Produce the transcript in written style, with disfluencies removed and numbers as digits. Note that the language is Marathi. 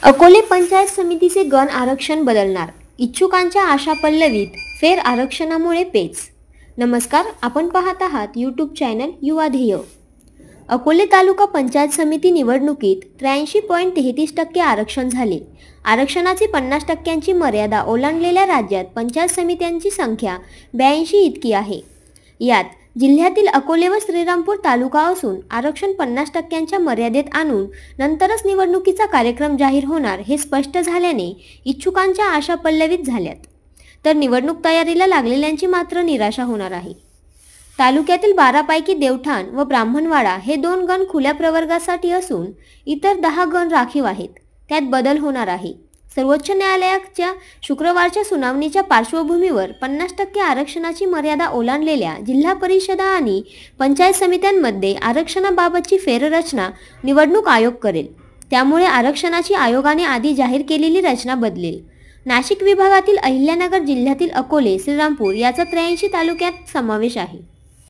अकोले पंचायत समितीचे गण आरक्षण बदलणार, इच्छुकांच्या आशा पल्लवीत, फेर आरक्षणामुळे पेच। नमस्कार, आपण पाहत आहात यूट्यूब चॅनल युवा ध्येय। अकोले तालुका पंचायत समिती निवडणुकीत 83.33% आरक्षण झाले। आरक्षणाची 50% मर्यादा ओलांडलेल्या राज्यात पंचायत समित्यांची संख्या 82 इतकी आहे। यात जिल्ह्यातील अकोले व श्रीरामपूर तालुका असून आरक्षण 50% मर्यादेत आणून नंतरच निवडणुकीचा कार्यक्रम जाहीर होणार हे स्पष्ट झाल्याने इच्छुकांच्या आशा पल्लवीत झाल्यात, तर निवडणूक तयारीला लागलेल्यांची मात्र निराशा होणार आहे। तालुक्यातील 12 पैकी देवठाण व ब्राह्मणवाडा हे 2 गण खुल्या प्रवर्गासाठी असून इतर 10 गण राखीव आहेत। त्यात बदल होणार आहे। सर्वोच्च न्यायालयाच्या शुक्रवारच्या सुनावणीच्या पार्श्वभूमीवर 50% आरक्षणाची मर्यादा ओलांडलेल्या जिल्हा परिषदा आणि पंचायत समित्यांमध्ये आरक्षणाबाबतची फेररचना निवडणूक आयोग करेल। त्यामुळे आरक्षणाची आयोगाने आधी जाहीर केलेली रचना बदलेल। नाशिक विभागातील अहिल्यानगर जिल्ह्यातील अकोले, श्रीरामपूर याचा 83 तालुक्यात समावेश आहे।